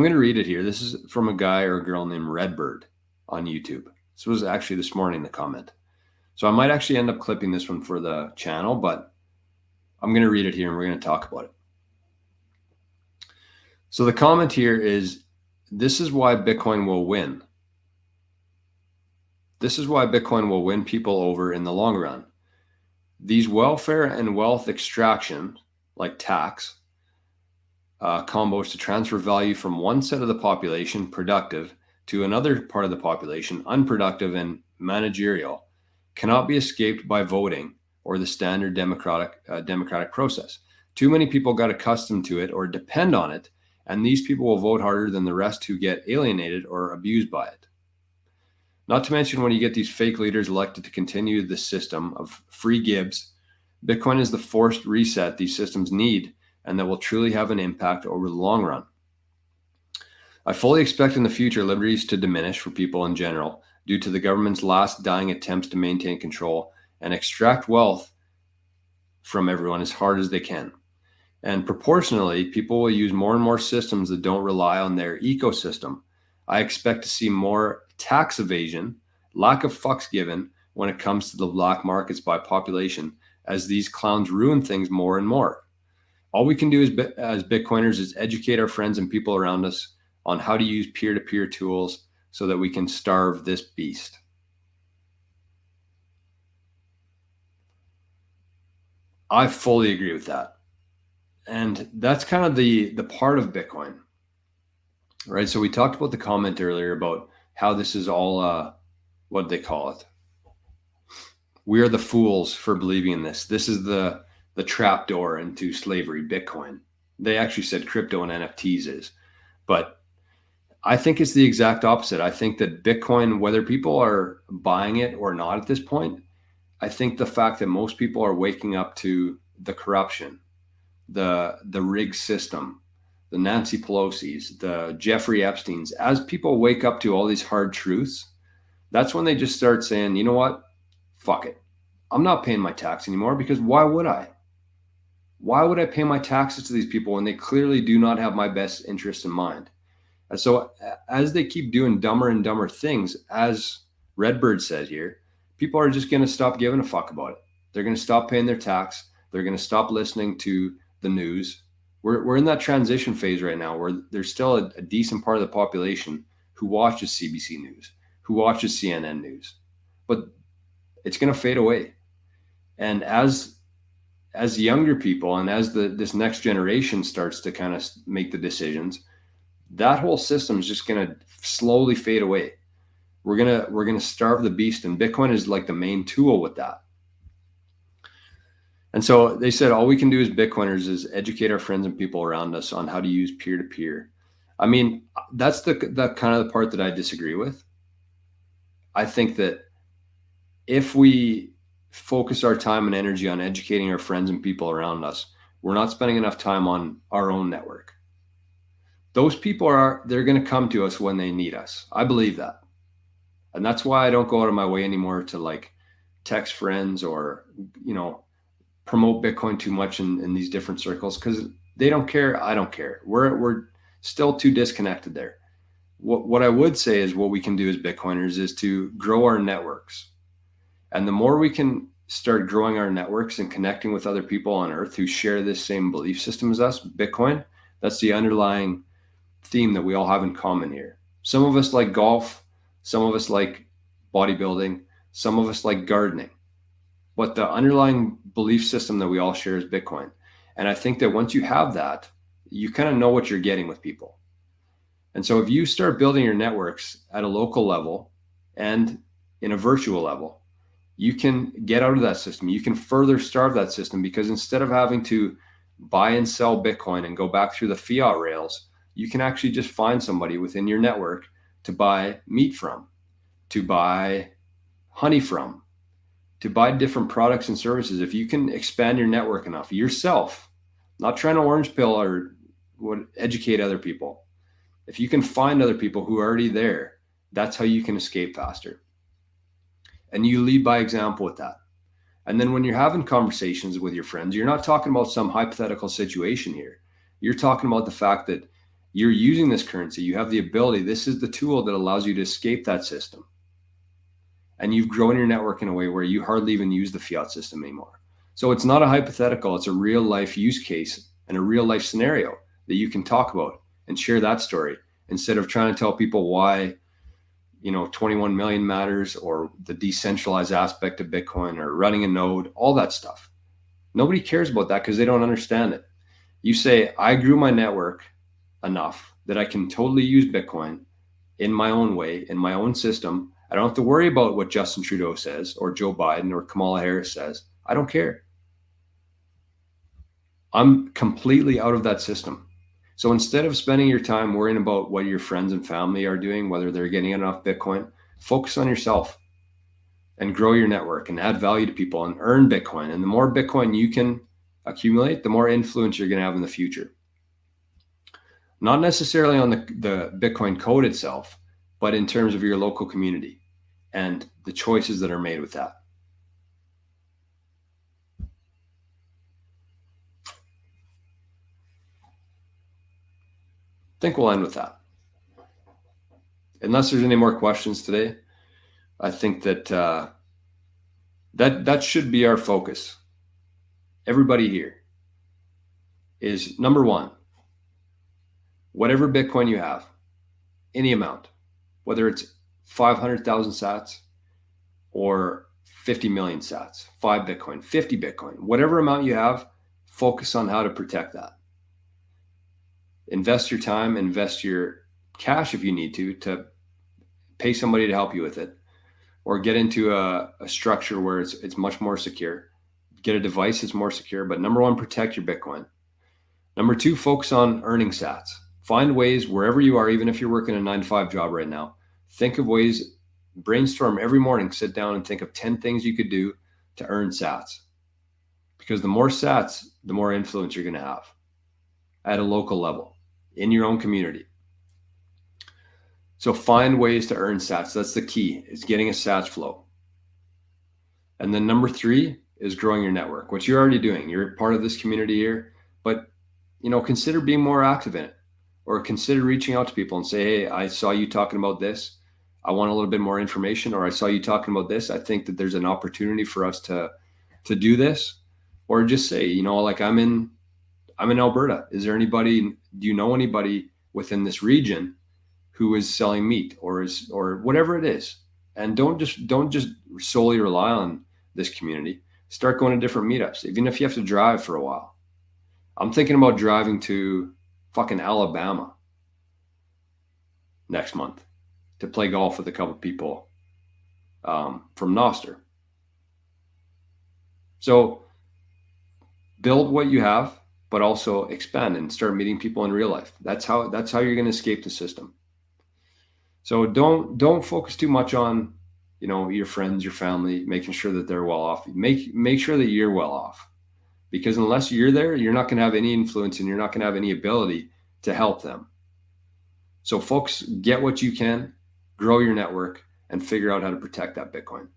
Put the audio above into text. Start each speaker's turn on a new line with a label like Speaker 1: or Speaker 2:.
Speaker 1: I'm going to read it here. This is from a guy or a girl named Redbird on YouTube. This was actually this morning, the comment. So I might actually end up clipping this one for the channel, but I'm going to read it here and we're going to talk about it. So the comment here is, this is why Bitcoin will win. This is why Bitcoin will win people over in the long run. These welfare and wealth extraction, like tax, combos to transfer value from one set of the population, productive, to another part of the population, unproductive and managerial, cannot be escaped by voting or the standard democratic process. Too many people got accustomed to it or depend on it, and these people will vote harder than the rest who get alienated or abused by it. Not to mention, when you get these fake leaders elected to continue the system of free gives, Bitcoin is the forced reset these systems need, and that will truly have an impact over the long run. I fully expect in the future liberties to diminish for people in general due to the government's last dying attempts to maintain control and extract wealth from everyone as hard as they can. And proportionally, people will use more and more systems that don't rely on their ecosystem. I expect to see more tax evasion, lack of fucks given when it comes to the black markets by population, as these clowns ruin things more and more. All we can do as Bitcoiners is educate our friends and people around us on how to use peer-to-peer tools so that we can starve this beast. I fully agree with that. And that's kind of the part of Bitcoin, right? So we talked about the comment earlier about how this is all, what do they call it? We are the fools for believing in this. This is the trap door into slavery, Bitcoin. They actually said crypto and NFTs is, but I think it's the exact opposite. I think that Bitcoin, whether people are buying it or not at this point, I think the fact that most people are waking up to the corruption, the rigged system, the Nancy Pelosi's, the Jeffrey Epstein's, as people wake up to all these hard truths, that's when they just start saying, you know what? Fuck it. I'm not paying my tax anymore, because why would I? Why would I pay my taxes to these people when they clearly do not have my best interest in mind? And so as they keep doing dumber and dumber things, as Redbird said here, people are just going to stop giving a fuck about it. They're going to stop paying their tax. They're going to stop listening to the news. We're in that transition phase right now where there's still a decent part of the population who watches CBC News, who watches CNN News, but it's going to fade away. And as younger people and as this next generation starts to kind of make the decisions, that whole system is just going to slowly fade away. We're going to starve the beast, and Bitcoin is like the main tool with that. And so they said, all we can do as Bitcoiners is educate our friends and people around us on how to use peer-to-peer. I mean, that's the kind of the part that I disagree with. I think that if we focus our time and energy on educating our friends and people around us, we're not spending enough time on our own network. Those people they're going to come to us when they need us. I believe that. And that's why I don't go out of my way anymore to like text friends or, promote Bitcoin too much in these different circles, because they don't care. I don't care. We're still too disconnected there. What I would say is what we can do as Bitcoiners is to grow our networks. And the more we can start growing our networks and connecting with other people on earth who share this same belief system as us, Bitcoin, that's the underlying theme that we all have in common here. Some of us like golf, some of us like bodybuilding, some of us like gardening. But the underlying belief system that we all share is Bitcoin. And I think that once you have that, you kind of know what you're getting with people. And so if you start building your networks at a local level and in a virtual level, you can get out of that system. You can further starve that system, because instead of having to buy and sell Bitcoin and go back through the fiat rails, you can actually just find somebody within your network to buy meat from, to buy honey from, to buy different products and services. If you can expand your network enough yourself, not trying to orange pill or educate other people. If you can find other people who are already there, that's how you can escape faster. And you lead by example with that. And then when you're having conversations with your friends, you're not talking about some hypothetical situation here. You're talking about the fact that You're using this currency. You have the ability. This is the tool that allows you to escape that system. And you've grown your network in a way where you hardly even use the fiat system anymore. So it's not a hypothetical. It's a real life use case and a real life scenario that you can talk about and share that story instead of trying to tell people why, 21 million matters or the decentralized aspect of Bitcoin or running a node, all that stuff. Nobody cares about that because they don't understand it. You say, I grew my network enough that I can totally use Bitcoin in my own way, in my own system. I don't have to worry about what Justin Trudeau says or Joe Biden or Kamala Harris says. I don't care. I'm completely out of that system. So instead of spending your time worrying about what your friends and family are doing, whether they're getting enough Bitcoin, focus on yourself and grow your network and add value to people and earn Bitcoin. And the more Bitcoin you can accumulate, the more influence you're going to have in the future. Not necessarily on the Bitcoin code itself, but in terms of your local community and the choices that are made with that. I think we'll end with that. Unless there's any more questions today, I think that that should be our focus. Everybody here is, number one, whatever Bitcoin you have, any amount, whether it's 500,000 sats or 50 million sats, 5 Bitcoin, 50 Bitcoin, whatever amount you have, focus on how to protect that. Invest your time, invest your cash if you need to pay somebody to help you with it, or get into a structure where it's much more secure. Get a device that's more secure, but number one, protect your Bitcoin. Number two, focus on earning sats. Find ways wherever you are, even if you're working a 9-to-5 job right now, think of ways, brainstorm every morning, sit down and think of 10 things you could do to earn sats. Because the more sats, the more influence you're going to have at a local level in your own community. So find ways to earn sats. That's the key, is getting a sats flow. And then number three is growing your network, which you're already doing. You're part of this community here, but consider being more active in it, or consider reaching out to people and say, hey, I saw you talking about this. I want a little bit more information, or I saw you talking about this. I think that there's an opportunity for us to do this. Or just say, like I'm in Alberta. Is there anybody, do you know anybody within this region who is selling meat or whatever it is? And don't just solely rely on this community. Start going to different meetups, even if you have to drive for a while. I'm thinking about driving to fucking Alabama next month to play golf with a couple people from Noster. So build what you have, but also expand and start meeting people in real life. That's how you're going to escape the system. So don't focus too much on, your friends, your family, making sure that they're well off. Make sure that you're well off, because unless you're there, you're not going to have any influence and you're not going to have any ability to help them. So folks, get what you can, grow your network, and figure out how to protect that Bitcoin.